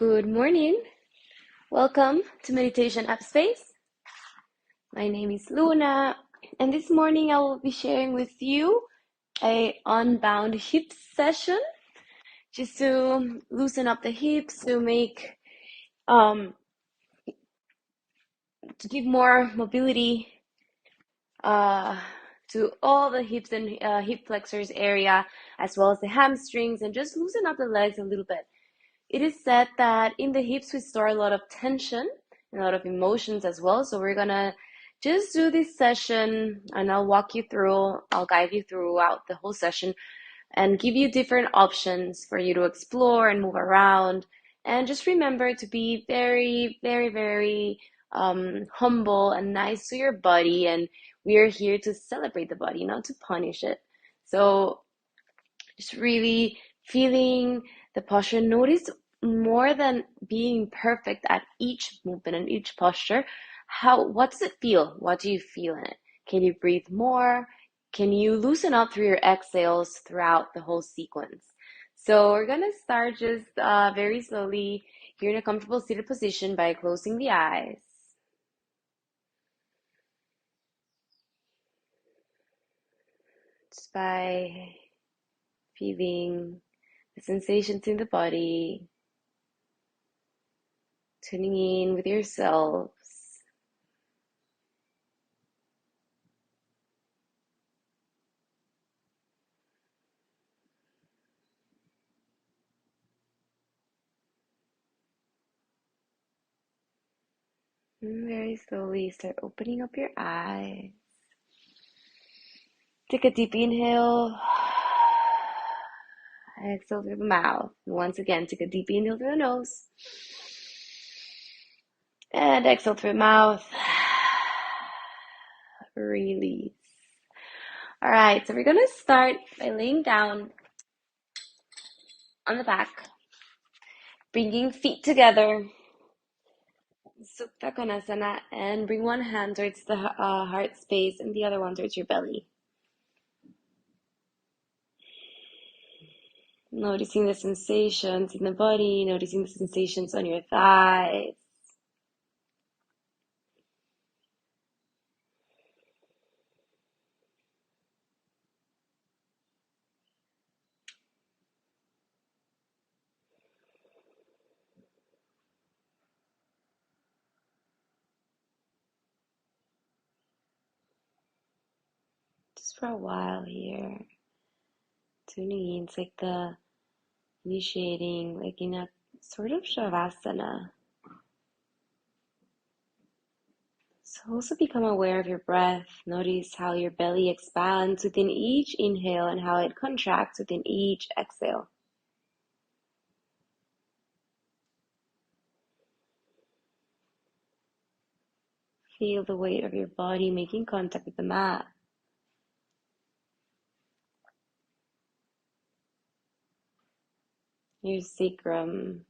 Good morning. Welcome to Meditation App Space. My name is Luna, and this morning I will be sharing with you a Unbound Hips session, just to loosen up the hips, to make to give more mobility to all the hips and hip flexors area, as well as the hamstrings, and just loosen up the legs a little bit. It is said that in the hips we store a lot of tension and a lot of emotions as well. So we're gonna just do this session and I'll guide you throughout the whole session and give you different options for you to explore and move around. And just remember to be very, very, very humble and nice to your body. And we are here to celebrate the body, not to punish it. So just really feeling the posture. Notice more than being perfect at each movement and each posture, what does it feel? What do you feel in it? Can you breathe more? Can you loosen up through your exhales throughout the whole sequence? So we're gonna start just very slowly. You're in a comfortable seated position by closing the eyes. Just by feeling the sensations in the body, tuning in with yourselves. And very slowly start opening up your eyes. Take a deep inhale. Exhale through the mouth. And once again, take a deep inhale through the nose. And exhale through the mouth. Release. All right, so we're going to start by laying down on the back, bringing feet together, Supta Konasana, and bring one hand towards the heart space and the other one towards your belly. Noticing the sensations in the body, noticing the sensations on your thighs. Just for a while here, tuning in. It's like the initiating, like in a sort of Shavasana. So also become aware of your breath. Notice how your belly expands within each inhale and how it contracts within each exhale. Feel the weight of your body making contact with the mat. Your sacrum.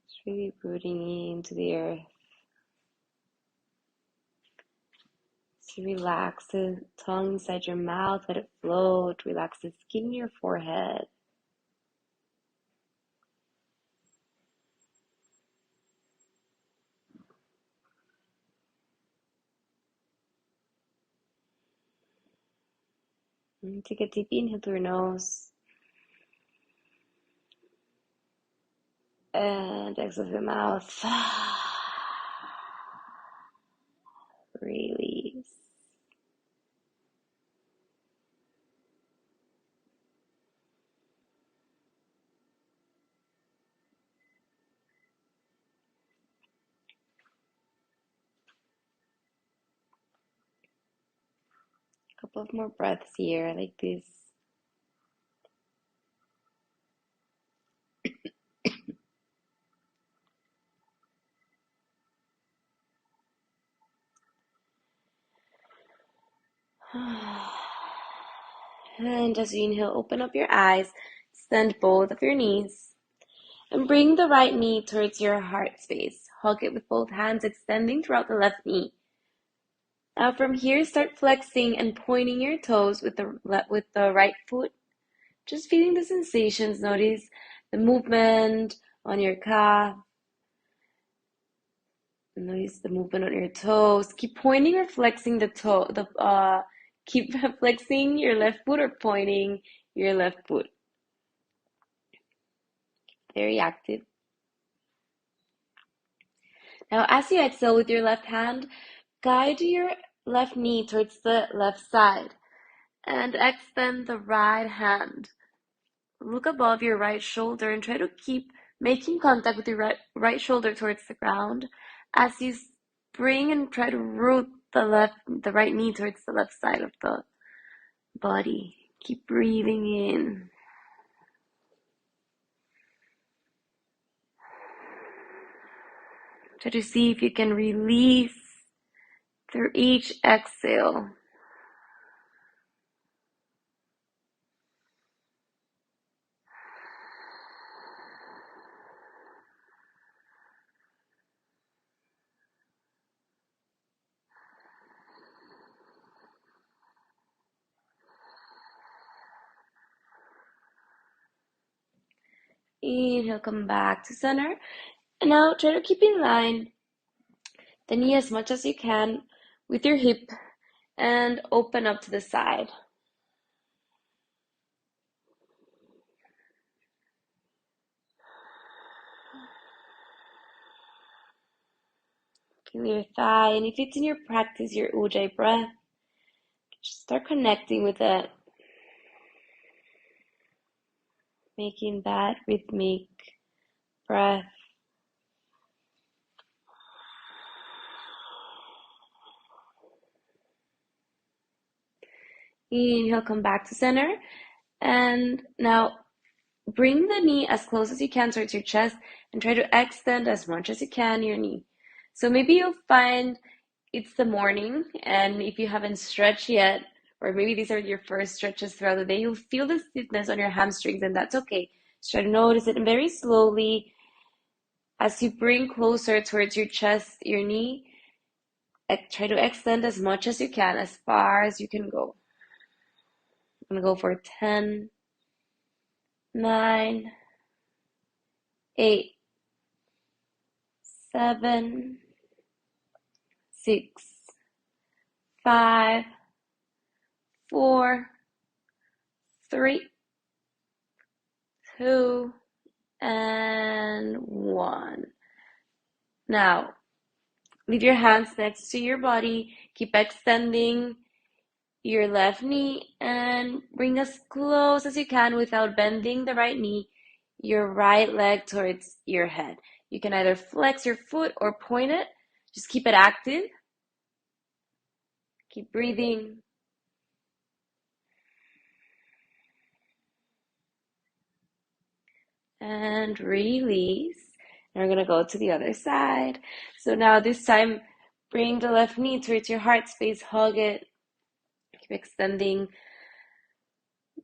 Just really rooting into the earth. So relax the tongue inside your mouth, let it float. Relax the skin in your forehead. And take a deep inhale through your nose. And exhale through the mouth. Release. A couple of more breaths here, like this. And as you inhale, open up your eyes, extend both of your knees, and bring the right knee towards your heart space. Hug it with both hands extending throughout the left knee. Now from here, start flexing and pointing your toes with the right foot Just feeling the sensations. Notice the movement on your calf. Notice the movement on your toes. Keep pointing or flexing the toe. Keep flexing your left foot or pointing your left foot. Very active. Now, as you exhale with your left hand, guide your left knee towards the left side and extend the right hand. Look above your right shoulder and try to keep making contact with your right shoulder towards the ground as you bring and try to root the right knee towards the left side of the body. Keep breathing in. Try to see if you can release through each exhale. Inhale, come back to center. And now try to keep in line the knee as much as you can with your hip and open up to the side. Feel your thigh, and if it's in your practice, your ujjayi breath, just start connecting with it, making that rhythmic breath. Inhale, come back to center, and now bring the knee as close as you can towards your chest and try to extend as much as you can your knee. So maybe you'll find it's the morning, and if you haven't stretched yet, or maybe these are your first stretches throughout the day, you'll feel the stiffness on your hamstrings, and that's okay. Just try to notice it, and very slowly, as you bring closer towards your chest, your knee, try to extend as much as you can, as far as you can go. I'm gonna go for 10, 9, 8, 7, 6, 5, 4, 3, 2, and 1. Now, leave your hands next to your body. Keep extending your left knee and bring as close as you can without bending the right knee, your right leg towards your head. You can either flex your foot or point it. Just keep it active. Keep breathing. And release. And we're going to go to the other side. So now this time, bring the left knee towards your heart space. Hug it. Keep extending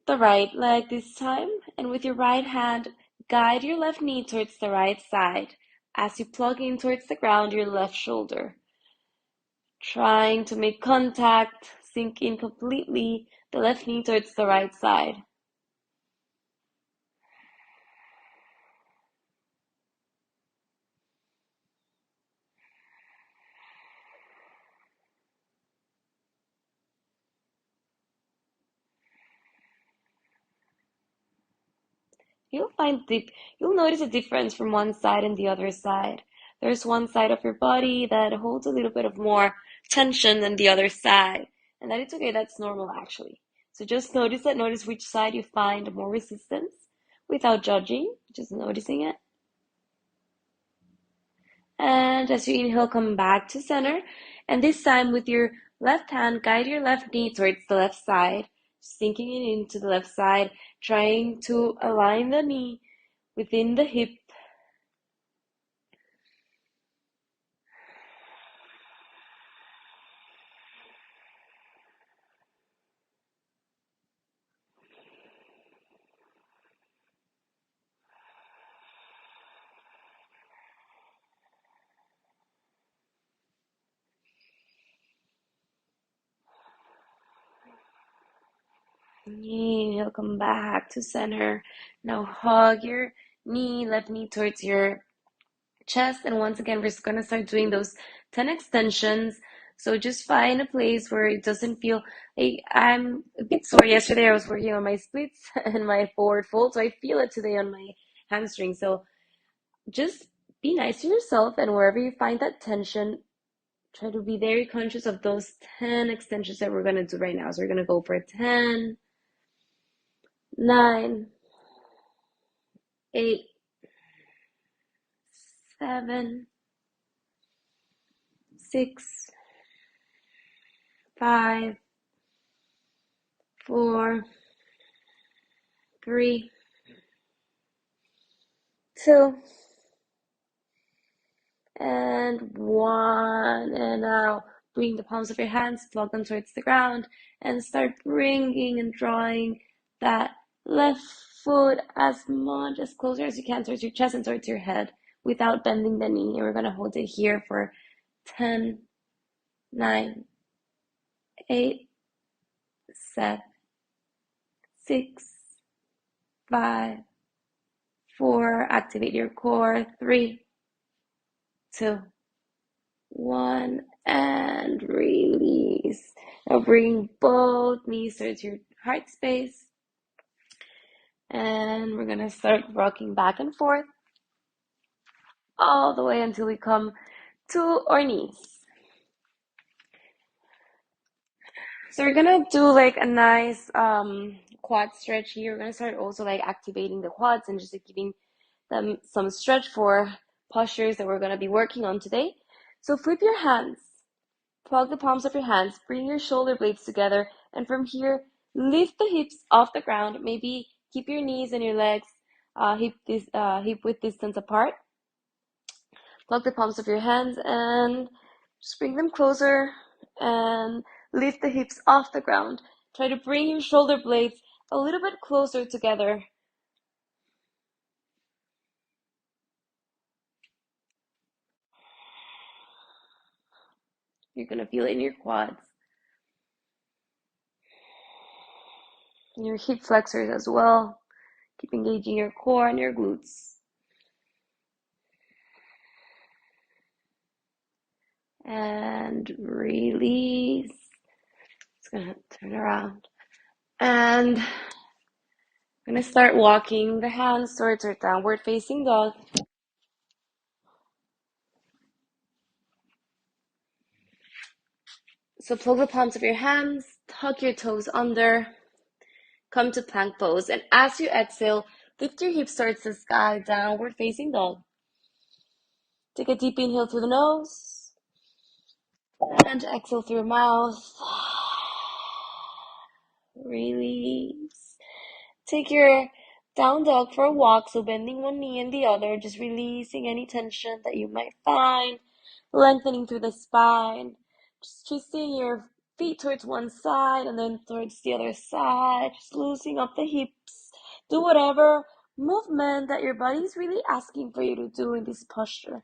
the right leg this time. And with your right hand, guide your left knee towards the right side as you plug in towards the ground your left shoulder. Trying to make contact, sink in completely the left knee towards the right side. You'll notice a difference from one side and the other side. There's one side of your body that holds a little bit of more tension than the other side. And that it's okay, that's normal actually. So just notice it, notice which side you find more resistance without judging, just noticing it. And as you inhale, come back to center. And this time with your left hand, guide your left knee towards the left side, sinking it into the left side, trying to align the knee within the hip. Inhale, come back to center. Now hug your knee, left knee towards your chest. And once again, we're just going to start doing those 10 extensions. So just find a place where it doesn't feel like I'm a bit sore. Yesterday I was working on my splits and my forward fold, so I feel it today on my hamstring. So just be nice to yourself, and wherever you find that tension, try to be very conscious of those 10 extensions that we're going to do right now. So we're going to go for 10, 9, 8, 7, 6, 5, 4, 3, 2, and 1. And now bring the palms of your hands, plug them towards the ground, and start bringing and drawing that left foot as much as closer as you can towards your chest and towards your head without bending the knee. And we're going to hold it here for 10, 9, 8, 7, 6, 5, 4. Activate your core. 3, 2, 1, and release. Now bring both knees towards your heart space. And we're going to start rocking back and forth all the way until we come to our knees. So we're going to do like a nice quad stretch here. We're going to start also like activating the quads and just like giving them some stretch for postures that we're going to be working on today. So flip your hands. Plug the palms of your hands, bring your shoulder blades together, and from here, lift the hips off the ground. Maybe keep your knees and your legs hip width distance apart. Plug the palms of your hands and just bring them closer and lift the hips off the ground. Try to bring your shoulder blades a little bit closer together. You're going to feel it in your quads, your hip flexors as well. Keep engaging your core and your glutes. And release. It's gonna turn around. And I'm gonna start walking the hands towards our downward facing dog. So plug the palms of your hands, tuck your toes under, come to plank pose. And as you exhale, lift your hips towards the sky, downward facing dog. Take a deep inhale through the nose and exhale through your mouth. Release. Take your down dog for a walk, so bending one knee and the other, just releasing any tension that you might find, lengthening through the spine, just twisting your feet towards one side and then towards the other side, just loosening up the hips. Do whatever movement that your body is really asking for you to do in this posture.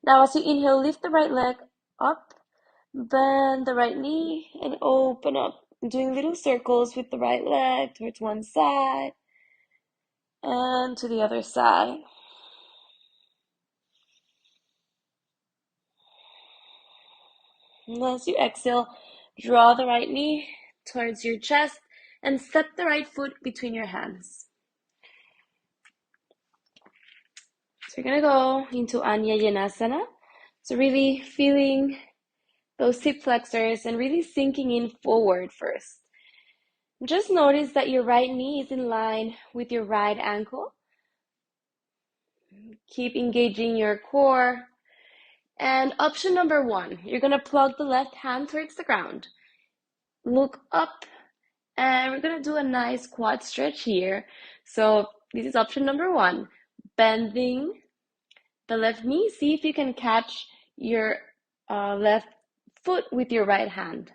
Now as you inhale, lift the right leg up, bend the right knee and open up. Doing little circles with the right leg towards one side and to the other side. And as you exhale, draw the right knee towards your chest and step the right foot between your hands. So you're going to go into Anya Janasana. So really feeling those hip flexors and really sinking in forward first. Just notice that your right knee is in line with your right ankle. Keep engaging your core. And option number 1, you're going to plug the left hand towards the ground. Look up, and we're going to do a nice quad stretch here. So this is option number 1, bending the left knee. See if you can catch your left foot with your right hand.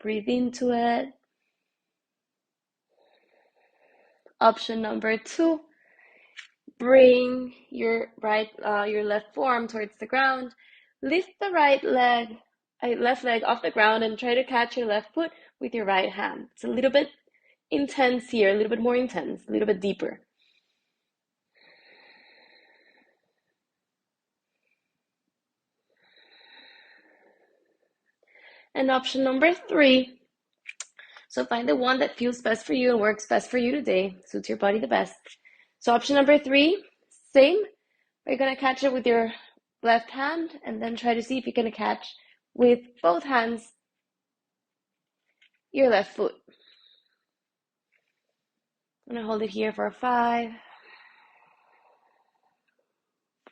Breathe into it. Option number 2, Bring your left forearm towards the ground. Lift the left leg off the ground and try to catch your left foot with your right hand. It's a little bit intense here, a little bit more intense, a little bit deeper. And option number 3. So find the one that feels best for you and works best for you today, suits your body the best. So option number 3, same. You're going to catch it with your left hand and then try to see if you can catch with both hands your left foot. I'm going to hold it here for 5,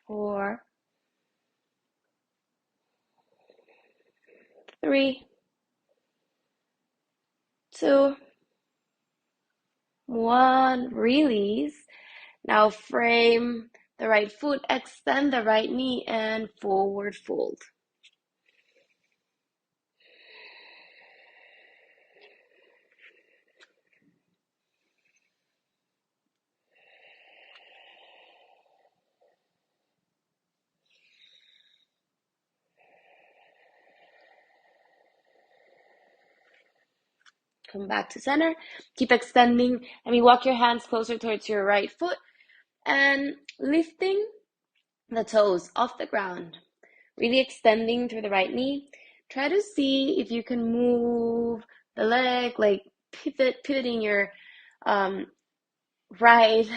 4, 3, 2, 1. Release. Now frame the right foot, extend the right knee, and forward fold. Come back to center. Keep extending. Walk your hands closer towards your right foot and lifting the toes off the ground. Really extending through the right knee. Try to see if you can move the leg, like pivoting your right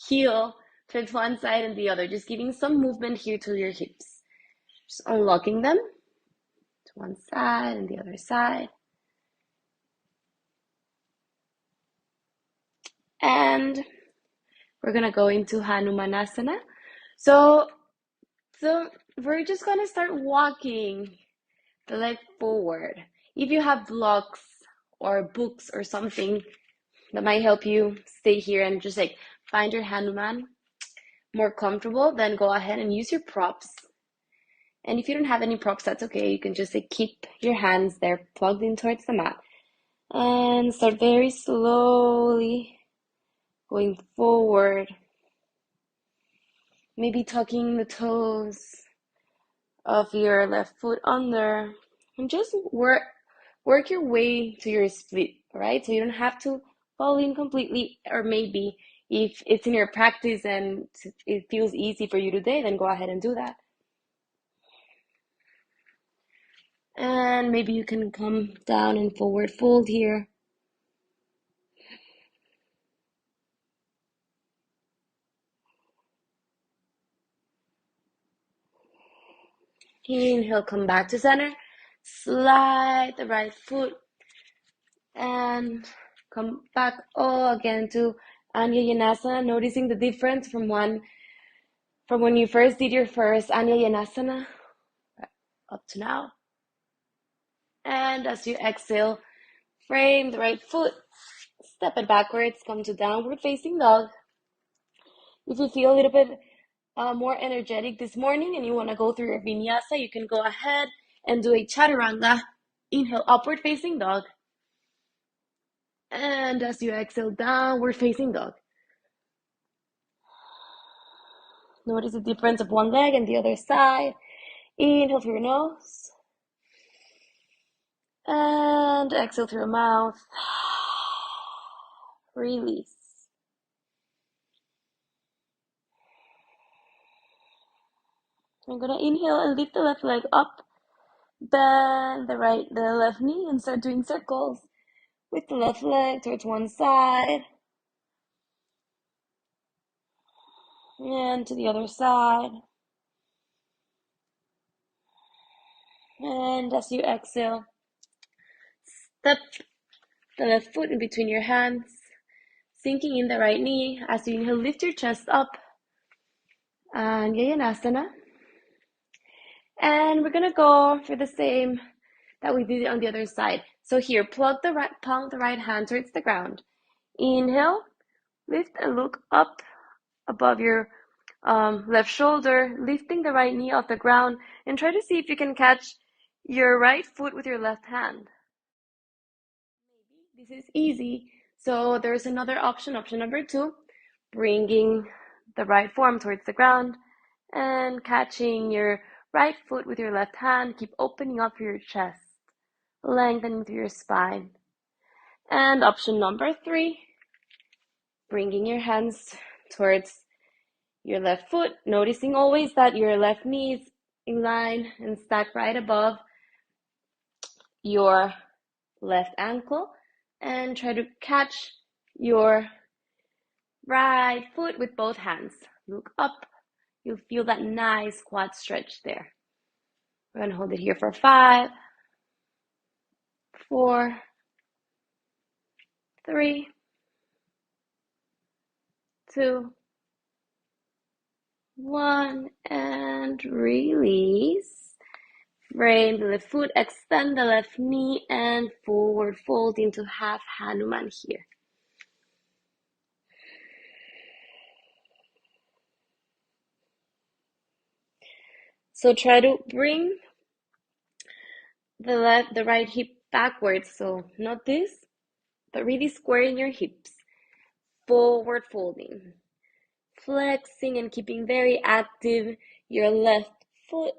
heel towards one side and the other. Just giving some movement here to your hips. Just unlocking them to one side and the other side. And we're going to go into Hanumanasana. So we're just going to start walking the leg forward. If you have blocks or books or something that might help you stay here and just find your Hanuman more comfortable, then go ahead and use your props. And if you don't have any props, that's okay. You can just keep your hands there plugged in towards the mat. And start very slowly going forward. Maybe tucking the toes of your left foot under. And just work your way to your split, all right? So you don't have to fall in completely, or maybe if it's in your practice and it feels easy for you today, then go ahead and do that. And maybe you can come down and forward fold here. Inhale, come back to center. Slide the right foot and come back again to Anya Janasana, noticing the difference from when you first did your first Anya Janasana up to now. And as you exhale, frame the right foot, step it backwards, come to downward facing dog. If you feel a little bit more energetic this morning and you want to go through your vinyasa, you can go ahead and do a Chaturanga. Inhale, upward facing dog. And as you exhale, downward facing dog. Notice the difference of one leg and the other side. Inhale through your nose. And exhale through your mouth. Release. I'm going to inhale and lift the left leg up. Bend the left knee and start doing circles with the left leg towards one side. And to the other side. And as you exhale, step the left foot in between your hands, sinking in the right knee. As you inhale, lift your chest up. Anya Janasana. And we're going to go for the same that we did on the other side. So here, palm the right hand towards the ground. Inhale, lift and look up above your left shoulder, lifting the right knee off the ground, and try to see if you can catch your right foot with your left hand. Maybe this is easy. So there's another option number 2, bringing the right forearm towards the ground and catching your right foot with your left hand. Keep opening up your chest, lengthening through your spine. And option number 3, bringing your hands towards your left foot, noticing always that your left knee is in line and stacked right above your left ankle, and try to catch your right foot with both hands. Look up. You'll feel that nice quad stretch there. We're going to hold it here for 5, 4, 3, 2, 1, and release. Frame the left foot, extend the left knee, and forward fold into half Hanuman here. So try to bring the right hip backwards. So not this, but really squaring your hips. Forward folding. Flexing and keeping very active your left foot.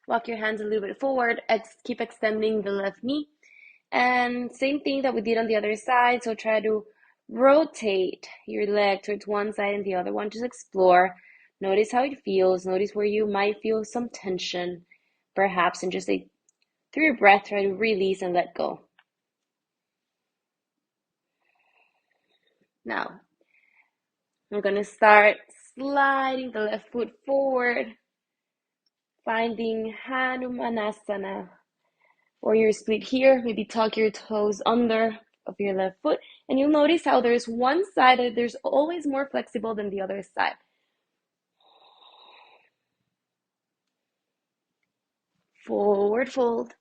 Walk your hands a little bit forward. Keep extending the left knee. And same thing that we did on the other side. So try to rotate your leg towards one side and the other one. Just explore. Notice how it feels. Notice where you might feel some tension, perhaps, and just like through your breath, try to release and let go. Now, we're going to start sliding the left foot forward, finding Hanumanasana. Or your split here, maybe tuck your toes under of your left foot, and you'll notice how there's one side that there's always more flexible than the other side. Forward fold.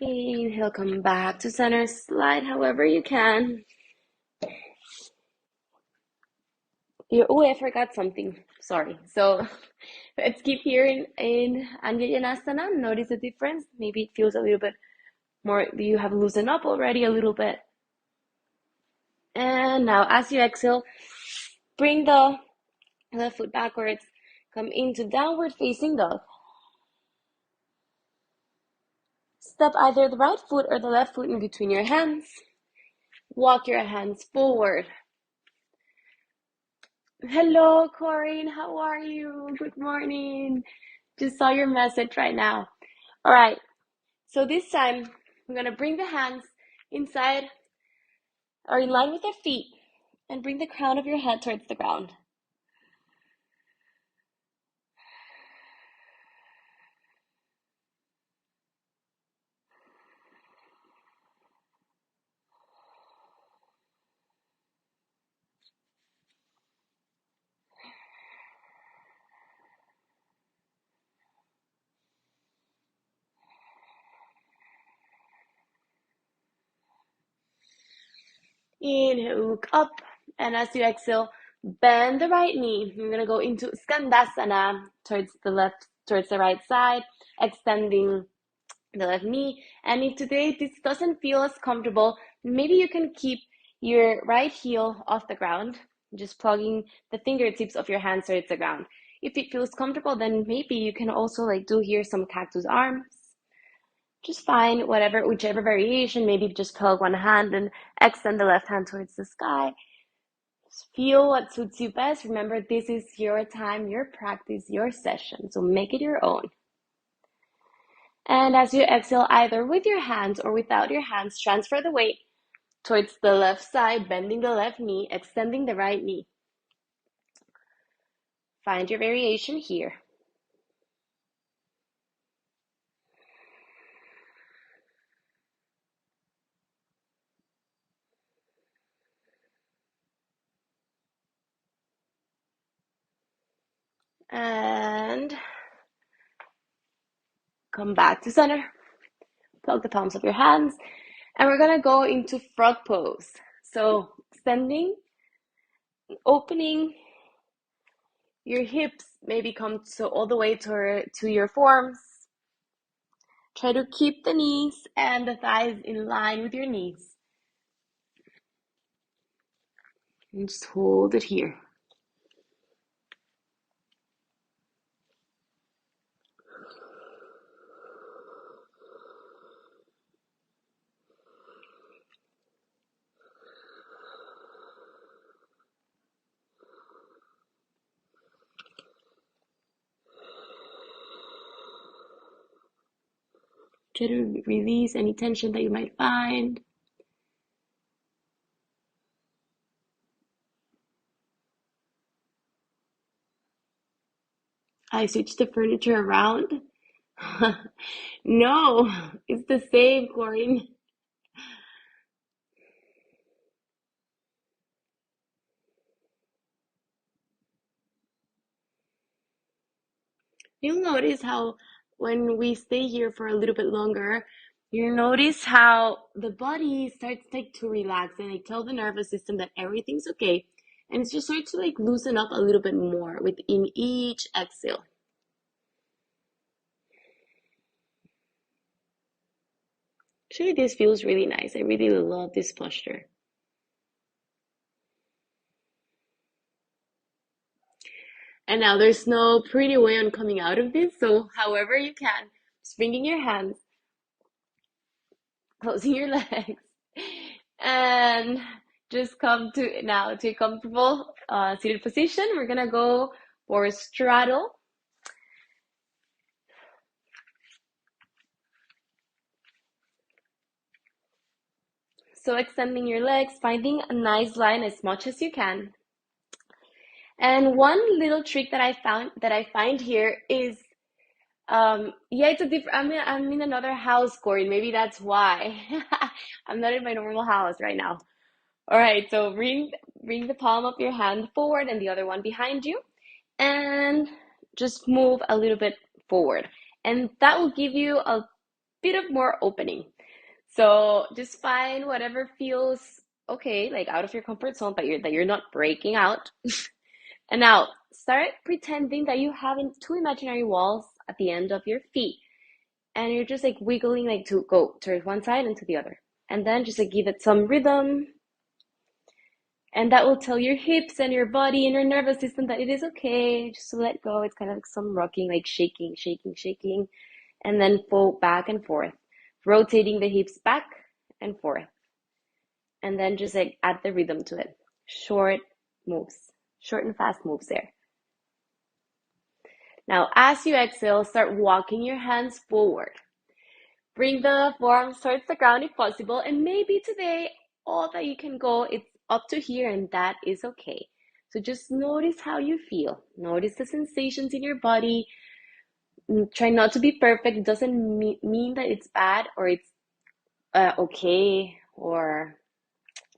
Inhale, come back to center, slide however you can. Oh, I forgot something. Sorry. So let's keep here in Anya Janasana. Notice the difference. Maybe it feels a little bit more, you have loosened up already a little bit. And now as you exhale, bring the left foot backwards. Come into downward facing dog. Step either the right foot or the left foot in between your hands. Walk your hands forward. Hello, Corinne. How are you? Good morning. Just saw your message right now. All right. So this time, I'm going to bring the hands inside or in line with your feet and bring the crown of your head towards the ground. Inhale, look up, and as you exhale, bend the right knee. You're gonna go into Skandasana towards the right side, extending the left knee. And if today this doesn't feel as comfortable, maybe you can keep your right heel off the ground, just plugging the fingertips of your hands towards the ground. If it feels comfortable, then maybe you can also do here some cactus arms. Just find whichever variation, maybe just plug one hand and extend the left hand towards the sky. Just feel what suits you best. Remember, this is your time, your practice, your session, so make it your own. And as you exhale, either with your hands or without your hands, transfer the weight towards the left side, bending the left knee, extending the right knee. Find your variation here. And come back to center. Plug the palms of your hands. And we're gonna go into frog pose. So extending, opening your hips, maybe come so all the way to your forearms. Try to keep the knees and the thighs in line with your knees. And just hold it here. Try to release any tension that you might find. I switched the furniture around. No, it's the same, Corinne. You'll notice how when we stay here for a little bit longer, you notice how the body starts like to relax and like tell the nervous system that everything's okay. And it just starts to like loosen up a little bit more within each exhale. Actually, this feels really nice. I really love this posture. And now there's no pretty way on coming out of this. So however you can, just bringing your hands, closing your legs, and just come to now to a comfortable seated position. We're gonna go for a straddle. So extending your legs, finding a nice line as much as you can. And one little trick that I find here is yeah, it's a different. I'm in another house, Corey. Maybe that's why. I'm not in my normal house right now. All right, so bring the palm of your hand forward and the other one behind you, and just move a little bit forward. And that will give you a bit of more opening. So just find whatever feels okay, like out of your comfort zone, but you're not breaking out. And now start pretending that you have two imaginary walls at the end of your feet. And you're just like wiggling like to go to one side and to the other. And then just like give it some rhythm. And that will tell your hips and your body and your nervous system that it is okay just to let go. It's kind of like some rocking, like shaking, shaking, shaking. And then fold back and forth, rotating the hips back and forth. And then just like add the rhythm to it. Short moves, short and fast moves there. Now, as you exhale, start walking your hands forward. Bring the forearms towards the ground if possible. And maybe today, all that you can go, it's up to here, and that is okay. So just notice how you feel. Notice the sensations in your body. Try not to be perfect. It doesn't mean that it's bad or it's okay or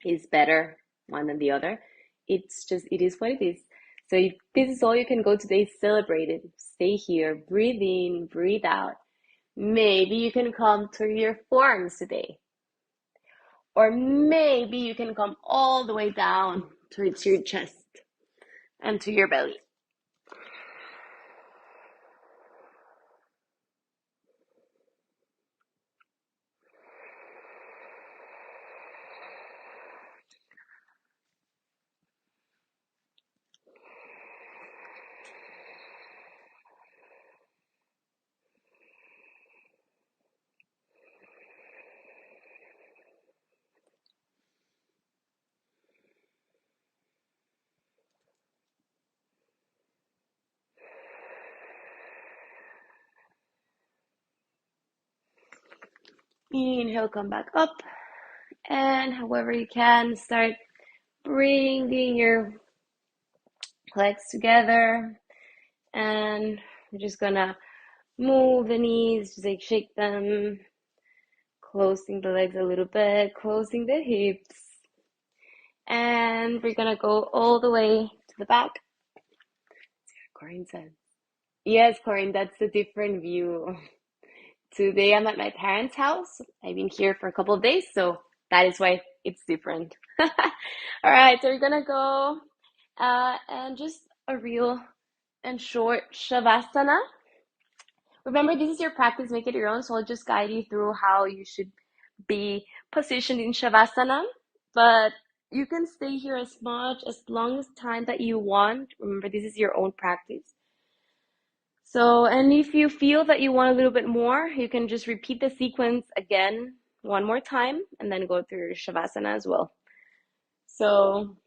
is better one than the other. It's just, it is what it is. So if this is all you can go today, celebrate it. Stay here, breathe in, breathe out. Maybe you can come to your forearms today. Or maybe you can come all the way down towards your chest and to your belly. Inhale, come back up. And however you can, start bringing your legs together. And we're just gonna move the knees, just like shake them, closing the legs a little bit, closing the hips. And we're gonna go all the way to the back. Corinne said. Yes, Corinne, that's a different view. Today I'm at my parents' house. I've been here for a couple of days, so that is why it's different. All right, so we're gonna go and just a real and short Shavasana. Remember, this is your practice, make it your own, so I'll just guide you through how you should be positioned in Shavasana. But you can stay here as much, as long as time that you want. Remember, this is your own practice. So, and if you feel that you want a little bit more, you can just repeat the sequence again one more time and then go through Shavasana as well. So,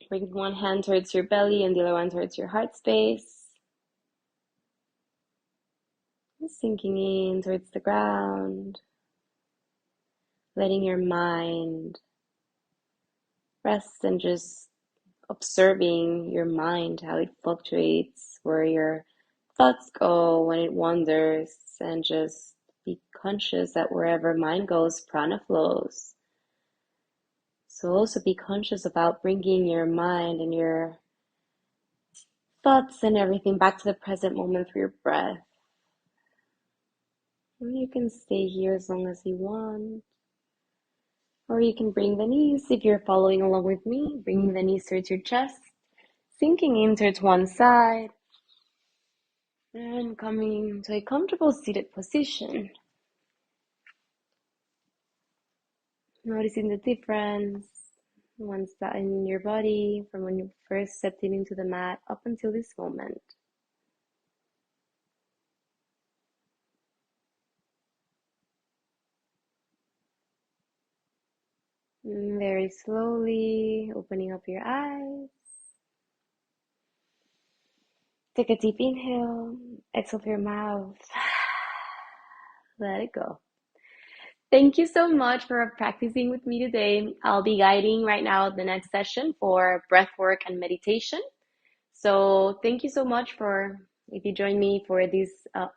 bring one hand towards your belly and the other one towards your heart space. Sinking in towards the ground, letting your mind rest and just observing your mind, how it fluctuates, where your thoughts go when it wanders, and just be conscious that wherever mind goes, prana flows. So also be conscious about bringing your mind and your thoughts and everything back to the present moment through your breath. And you can stay here as long as you want. Or you can bring the knees, if you're following along with me, bringing the knees towards your chest, sinking in towards one side, and coming to a comfortable seated position. Noticing the difference once that in your body from when you first stepped into the mat up until this moment. And very slowly opening up your eyes. Take a deep inhale, exhale through your mouth. Let it go. Thank you so much for practicing with me today. I'll be guiding right now the next session for breath work and meditation. So thank you so much for if you join me for this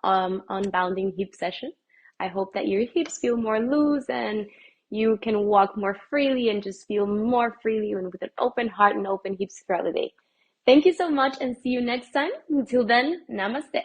unbounding hip session. I hope that your hips feel more loose and you can walk more freely and just feel more freely and with an open heart and open hips throughout the day. Thank you so much and see you next time. Until then, namaste.